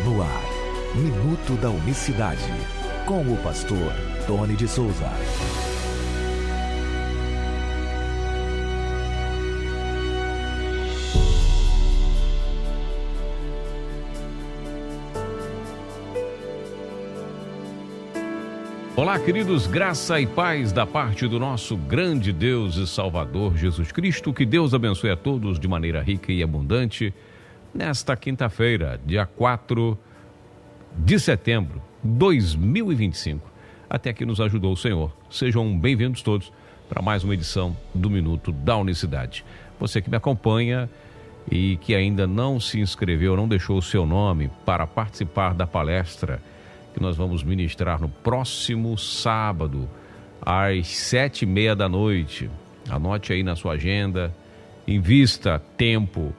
No ar, Minuto da Unicidade, com o pastor Tony de Souza. Olá, queridos, graça e paz da parte do nosso grande Deus e Salvador Jesus Cristo. Que Deus abençoe a todos de maneira rica e abundante nesta quinta-feira, dia 4 de setembro de 2025. Até aqui nos ajudou o Senhor. Sejam bem-vindos todos para mais uma edição do Minuto da Unicidade. Você que me acompanha e que ainda não se inscreveu, não deixou o seu nome para participar da palestra que nós vamos ministrar no próximo sábado, às 7h30 da noite. Anote aí na sua agenda, invista tempo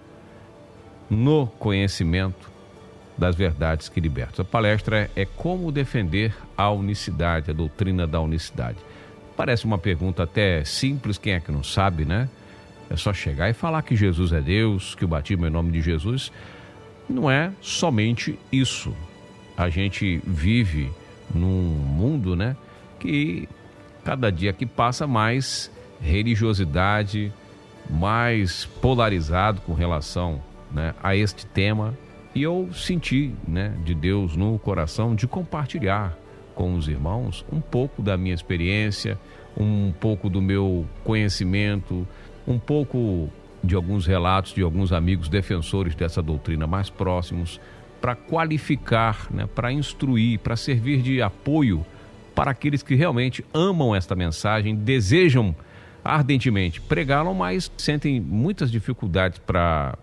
no conhecimento das verdades que libertam. A palestra é como defender a unicidade, a doutrina da unicidade. Parece uma pergunta até simples, quem é que não sabe, né? É só chegar e falar que Jesus é Deus, que o batismo é em nome de Jesus. Não é somente isso. A gente vive num mundo, né, que cada dia que passa mais religiosidade, mais polarizado com relação, né, a este tema. E eu senti, né, de Deus no coração de compartilhar com os irmãos um pouco da minha experiência, um pouco do meu conhecimento, um pouco de alguns relatos de alguns amigos defensores dessa doutrina mais próximos, para qualificar, né, para instruir, para servir de apoio para aqueles que realmente amam esta mensagem, desejam ardentemente pregá-la, mas sentem muitas dificuldades para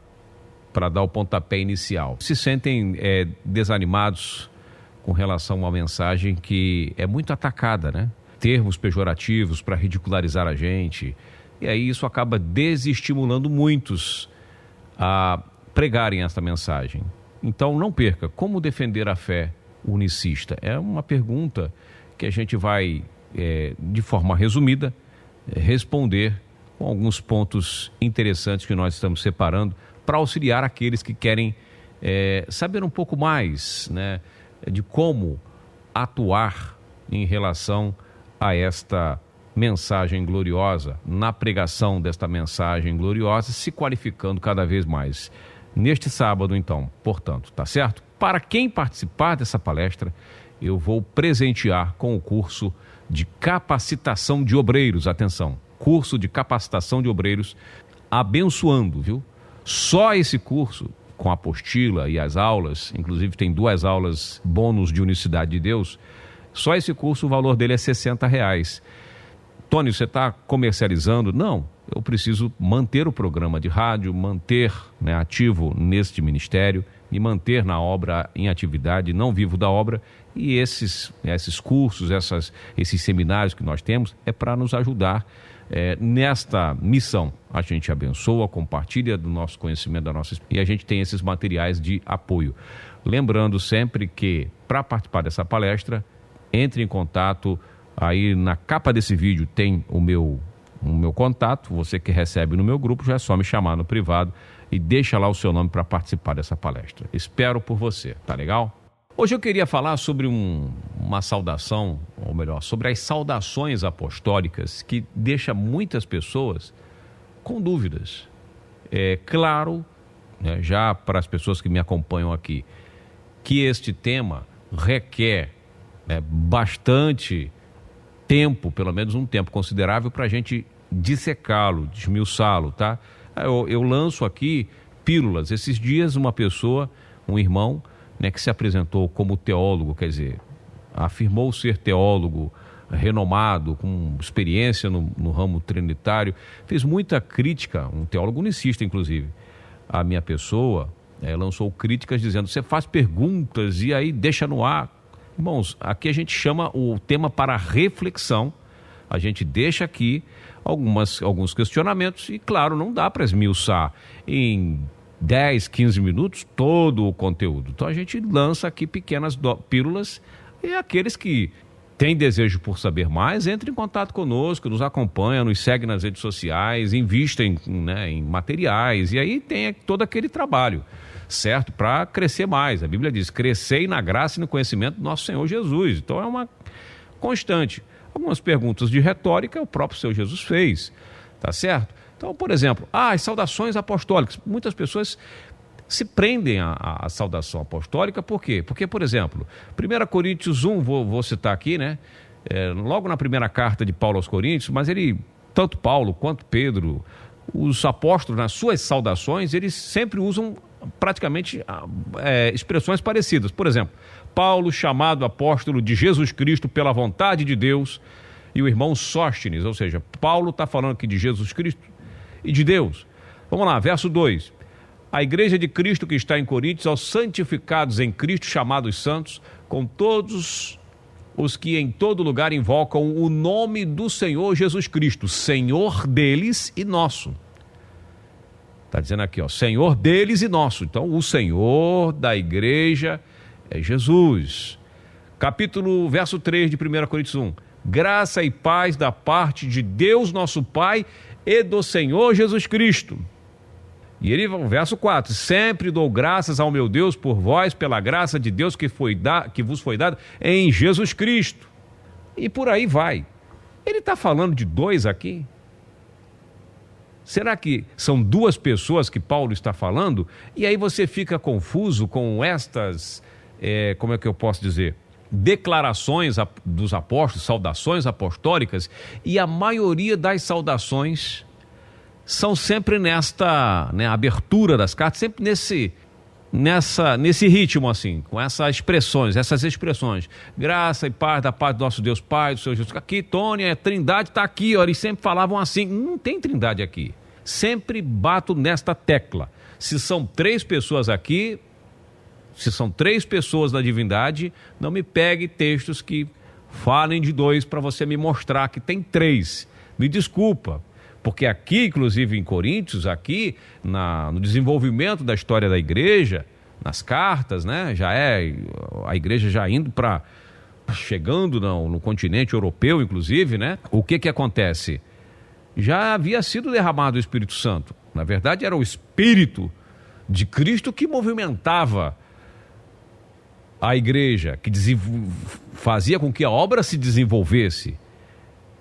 dar o pontapé inicial. Se sentem desanimados com relação a uma mensagem que é muito atacada, né? Termos pejorativos para ridicularizar a gente. E aí isso acaba desestimulando muitos a pregarem esta mensagem. Então não perca, como defender a fé unicista? É uma pergunta que a gente vai, de forma resumida, responder com alguns pontos interessantes que nós estamos separando para auxiliar aqueles que querem saber um pouco mais, né, de como atuar em relação a esta mensagem gloriosa, na pregação desta mensagem gloriosa, se qualificando cada vez mais. Neste sábado, então, portanto, tá certo? Para quem participar dessa palestra, eu vou presentear com o curso de capacitação de obreiros. Atenção, curso de capacitação de obreiros, abençoando, viu? Só esse curso, com a apostila e as aulas, inclusive tem 2 aulas bônus de unicidade de Deus, só esse curso, o valor dele é R$60. Tony, você está comercializando? Não. Eu preciso manter o programa de rádio, manter, né, ativo neste ministério e manter na obra em atividade, não vivo da obra. E esses cursos, esses seminários que nós temos é para nos ajudar nesta missão. A gente abençoa, compartilha do nosso conhecimento, e a gente tem esses materiais de apoio. Lembrando sempre que para participar dessa palestra, entre em contato, aí na capa desse vídeo tem o meu contato, você que recebe no meu grupo, já é só me chamar no privado e deixa lá o seu nome para participar dessa palestra. Espero por você, tá legal? Hoje eu queria falar sobre uma saudação, ou melhor, sobre as saudações apostólicas que deixa muitas pessoas com dúvidas. É claro, né, já para as pessoas que me acompanham aqui, que este tema requer bastante tempo, pelo menos um tempo considerável, para a gente dissecá-lo, desmiuçá-lo, tá? Eu lanço aqui pílulas. Esses dias uma pessoa, um irmão, né, que se apresentou como teólogo, quer dizer, afirmou ser teólogo renomado, com experiência no ramo trinitário, fez muita crítica, um teólogo unicista inclusive, à minha pessoa, lançou críticas dizendo, você faz perguntas e aí deixa no ar. Irmãos, aqui a gente chama o tema para reflexão, a gente deixa aqui alguns questionamentos e, claro, não dá para esmiuçar em 10, 15 minutos todo o conteúdo. Então a gente lança aqui pequenas pílulas e aqueles que tem desejo por saber mais, entre em contato conosco, nos acompanha, nos segue nas redes sociais, invista em materiais, e aí tem todo aquele trabalho, certo? Para crescer mais. A Bíblia diz, crescei na graça e no conhecimento do nosso Senhor Jesus. Então é uma constante. Algumas perguntas de retórica o próprio Senhor Jesus fez, tá certo? Então, por exemplo, as saudações apostólicas. Muitas pessoas se prendem à saudação apostólica, por quê? Porque, por exemplo, 1 Coríntios 1, vou citar aqui, né? Logo na primeira carta de Paulo aos Coríntios, mas tanto Paulo quanto Pedro, os apóstolos, nas suas saudações, eles sempre usam praticamente expressões parecidas. Por exemplo, Paulo, chamado apóstolo de Jesus Cristo pela vontade de Deus, e o irmão Sóstenes, ou seja, Paulo está falando aqui de Jesus Cristo e de Deus. Vamos lá, verso 2. A igreja de Cristo que está em Coríntios, aos santificados em Cristo, chamados santos, com todos os que em todo lugar invocam o nome do Senhor Jesus Cristo, Senhor deles e nosso. Está dizendo aqui, Senhor deles e nosso. Então, o Senhor da igreja é Jesus. Verso 3 de 1 Coríntios 1. Graça e paz da parte de Deus nosso Pai e do Senhor Jesus Cristo. E verso 4, sempre dou graças ao meu Deus por vós, pela graça de Deus que vos foi dada em Jesus Cristo. E por aí vai. Ele está falando de dois aqui? Será que são duas pessoas que Paulo está falando? E aí você fica confuso com estas, como é que eu posso dizer? Declarações dos apóstolos, saudações apostólicas, e a maioria das saudações são sempre nesta abertura das cartas, sempre nesse ritmo assim, com essas expressões, graça e paz da parte do nosso Deus Pai, do Senhor Jesus. Aqui, Tony, a Trindade está aqui, eles sempre falavam assim. Não tem Trindade aqui. Sempre bato nesta tecla. Se são três pessoas aqui, se são três pessoas da divindade, não me pegue textos que falem de dois para você me mostrar que tem três. Me desculpa. Porque aqui, inclusive em Coríntios, aqui no desenvolvimento da história da igreja, nas cartas, né, a igreja já chegando no continente europeu, inclusive, né, o que acontece? Já havia sido derramado o Espírito Santo. Na verdade, era o Espírito de Cristo que movimentava a igreja, que fazia com que a obra se desenvolvesse.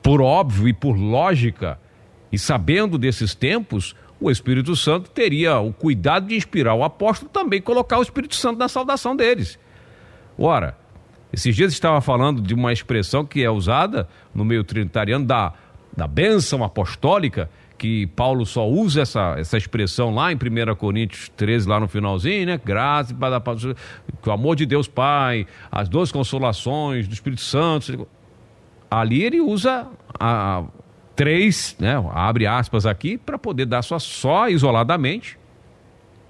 Por óbvio e por lógica, e sabendo desses tempos, o Espírito Santo teria o cuidado de inspirar o apóstolo também, colocar o Espírito Santo na saudação deles. Ora, esses dias estava falando de uma expressão que é usada no meio trinitariano da bênção apostólica, que Paulo só usa essa expressão lá em 1 Coríntios 13, lá no finalzinho, né? Graça, que o amor de Deus Pai, as 12 consolações do Espírito Santo. Ali ele usa três, né? Abre aspas aqui, para poder dar só isoladamente.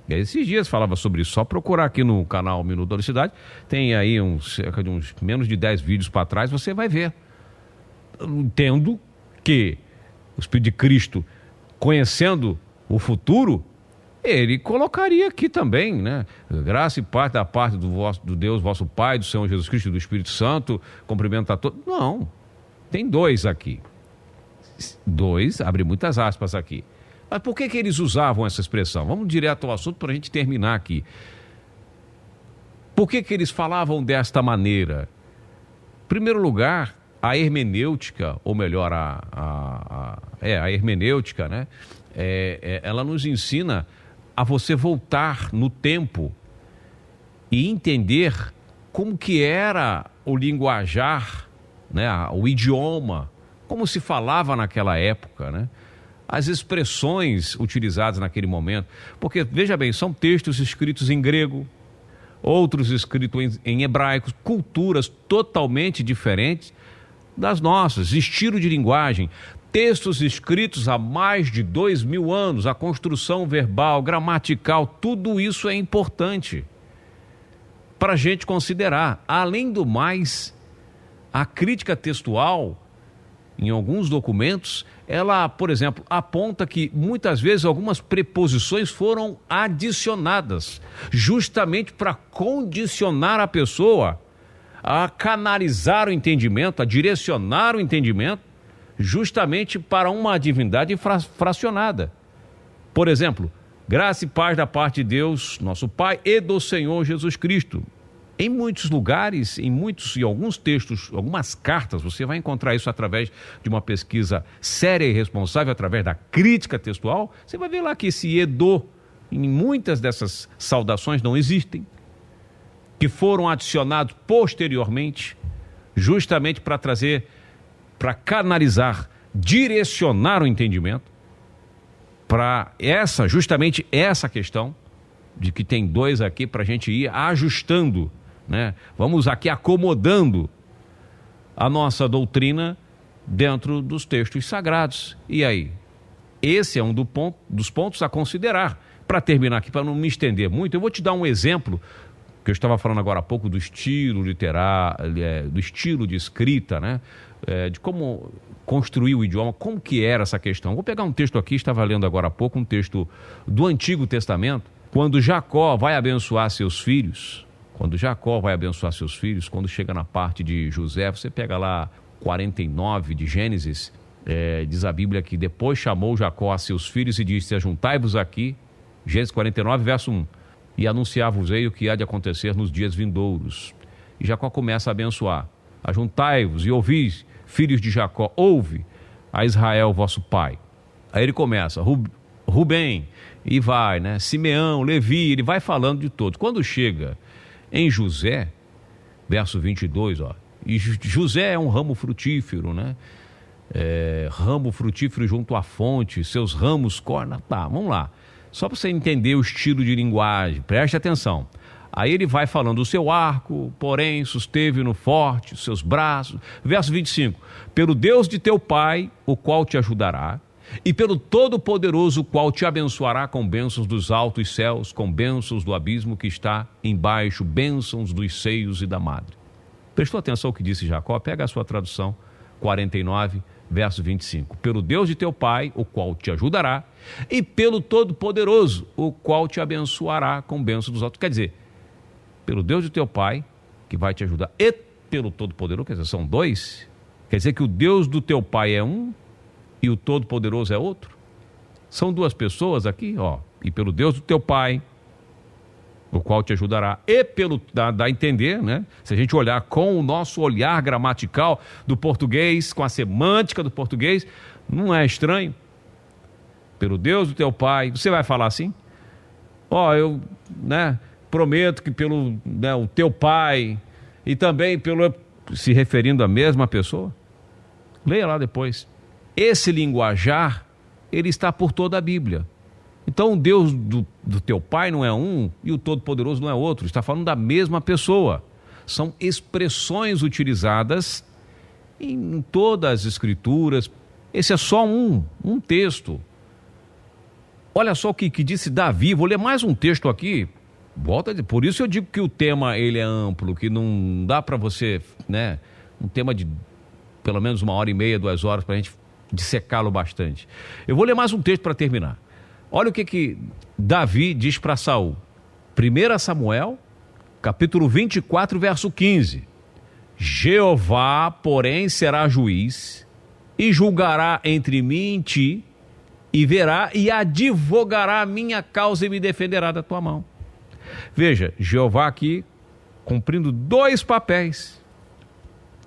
E aí, esses dias falava sobre isso, só procurar aqui no canal Minuto da Unicidade, tem aí cerca de uns menos de 10 vídeos para trás, você vai ver. Entendo que o Espírito de Cristo, conhecendo o futuro, ele colocaria aqui também, né? Graça e paz da parte do Deus, vosso Pai, do Senhor Jesus Cristo e do Espírito Santo, cumprimenta a todos. Não, tem dois aqui. Dois, abre muitas aspas aqui. Mas por que eles usavam essa expressão? Vamos direto ao assunto para a gente terminar aqui. Por que eles falavam desta maneira? Em primeiro lugar, a hermenêutica, ou melhor, a hermenêutica, né? Ela nos ensina a você voltar no tempo e entender como que era o linguajar, né? O idioma, como se falava naquela época, né? As expressões utilizadas naquele momento. Porque, veja bem, são textos escritos em grego, outros escritos em hebraico, culturas totalmente diferentes das nossas, estilo de linguagem, textos escritos há mais de 2000 anos, a construção verbal, gramatical, tudo isso é importante para a gente considerar. Além do mais, a crítica textual, em alguns documentos, ela, por exemplo, aponta que muitas vezes algumas preposições foram adicionadas, justamente para condicionar a pessoa a canalizar o entendimento, a direcionar o entendimento, justamente para uma divindade fracionada. Por exemplo, graça e paz da parte de Deus, nosso Pai, e do Senhor Jesus Cristo. Em muitos lugares, em alguns textos, algumas cartas, você vai encontrar isso através de uma pesquisa séria e responsável, através da crítica textual. Você vai ver lá que esse Edo, em muitas dessas saudações, não existem, que foram adicionados posteriormente, justamente para trazer, para canalizar, direcionar o entendimento, para justamente essa questão, de que tem dois aqui para a gente ir ajustando, né? Vamos aqui acomodando a nossa doutrina dentro dos textos sagrados. E aí? Esse é um dos pontos a considerar. Para terminar aqui, para não me estender muito, eu vou te dar um exemplo, que eu estava falando agora há pouco do estilo literário, do estilo de escrita, né? De como construir o idioma, como que era essa questão. Vou pegar um texto aqui, estava lendo agora há pouco, um texto do Antigo Testamento, quando Jacó vai abençoar seus filhos, quando chega na parte de José, você pega lá 49 de Gênesis, diz a Bíblia que depois chamou Jacó a seus filhos e disse: ajuntai-vos aqui, Gênesis 49, verso 1, e anunciar-vos-ei o que há de acontecer nos dias vindouros. E Jacó começa a abençoar: ajuntai-vos e ouvis, filhos de Jacó, ouve a Israel vosso pai. Aí ele começa, Rubem, e vai, né? Simeão, Levi, ele vai falando de todos. Quando chega em José, verso 22, e José é um ramo frutífero, né? Ramo frutífero junto à fonte, seus ramos corna. Tá, vamos lá. Só para você entender o estilo de linguagem, preste atenção. Aí ele vai falando: o seu arco, porém, susteve no forte, os seus braços. Verso 25, pelo Deus de teu pai, o qual te ajudará, e pelo Todo-Poderoso, o qual te abençoará com bênçãos dos altos céus, com bênçãos do abismo que está embaixo, bênçãos dos seios e da madre. Prestou atenção ao que disse Jacó? Pega a sua tradução, 49, verso 25. Pelo Deus de teu pai, o qual te ajudará, e pelo Todo-Poderoso, o qual te abençoará com bênçãos dos altos. Quer dizer, pelo Deus de teu pai, que vai te ajudar, e pelo Todo-Poderoso, quer dizer, são dois. Quer dizer que o Deus do teu pai é um, e o Todo-Poderoso é outro? São duas pessoas aqui, e pelo Deus do teu pai, o qual te ajudará, e pelo, dá a entender, né? Se a gente olhar com o nosso olhar gramatical do português, com a semântica do português, não é estranho? Pelo Deus do teu pai, você vai falar assim? Eu, né, prometo que pelo, né, o teu pai, e também pelo, se referindo à mesma pessoa? Leia lá depois. Esse linguajar, ele está por toda a Bíblia. Então o Deus do teu pai não é um e o Todo-Poderoso não é outro. Está falando da mesma pessoa. São expressões utilizadas em todas as escrituras. Esse é só um texto. Olha só o que disse Davi. Vou ler mais um texto aqui. Por isso eu digo que o tema ele é amplo, que não dá para você, né, um tema de pelo menos 1h30, 2 horas, para a gente dissecá-lo bastante. Eu vou ler mais um texto para terminar. Olha o que Davi diz para Saul. 1 Samuel, capítulo 24, verso 15. Jeová, porém, será juiz e julgará entre mim e ti, e verá e advogará a minha causa e me defenderá da tua mão. Veja, Jeová aqui cumprindo 2 papéis,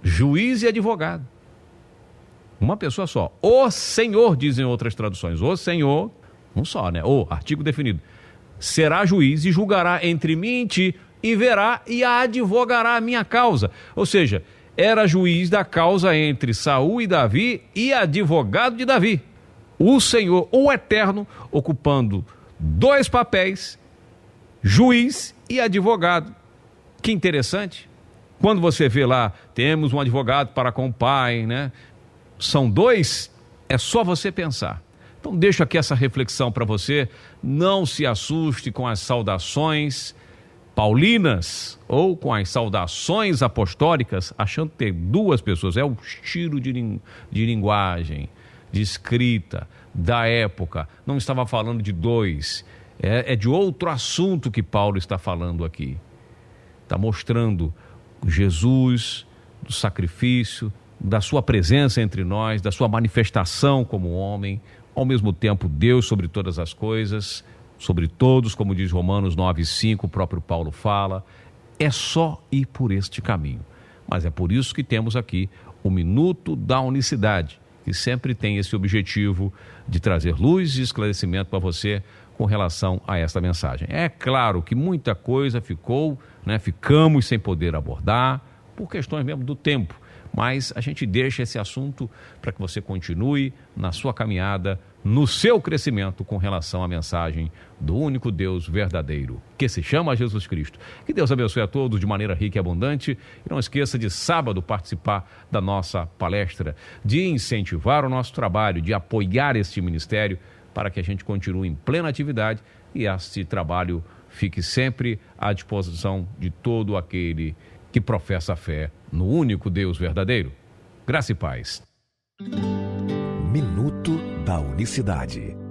juiz e advogado. Uma pessoa só. O Senhor, dizem outras traduções. O Senhor, um só, né? O, artigo definido. Será juiz e julgará entre mim e ti, e verá e advogará a minha causa. Ou seja, era juiz da causa entre Saul e Davi e advogado de Davi. O Senhor, o Eterno, ocupando 2 papéis, juiz e advogado. Que interessante. Quando você vê lá, temos um advogado para com o pai, né? São 2, é só você pensar. Então deixo aqui essa reflexão para você. Não se assuste com as saudações paulinas ou com as saudações apostólicas, achando ter 2 pessoas. É o estilo de linguagem, de escrita, da época. Não estava falando de 2. É de outro assunto que Paulo está falando aqui. Está mostrando Jesus, do sacrifício, da sua presença entre nós, da sua manifestação como homem, ao mesmo tempo Deus sobre todas as coisas, sobre todos, como diz Romanos 9,5, o próprio Paulo fala. É só ir por este caminho. Mas é por isso que temos aqui o Minuto da Unicidade, que sempre tem esse objetivo de trazer luz e esclarecimento para você com relação a esta mensagem. É claro que muita coisa ficamos sem poder abordar, por questões mesmo do tempo, mas a gente deixa esse assunto para que você continue na sua caminhada, no seu crescimento com relação à mensagem do único Deus verdadeiro, que se chama Jesus Cristo. Que Deus abençoe a todos de maneira rica e abundante. E não esqueça de sábado participar da nossa palestra, de incentivar o nosso trabalho, de apoiar este ministério para que a gente continue em plena atividade e este trabalho fique sempre à disposição de todo aquele que professa a fé no único Deus verdadeiro. Graça e paz. Minuto da Unicidade.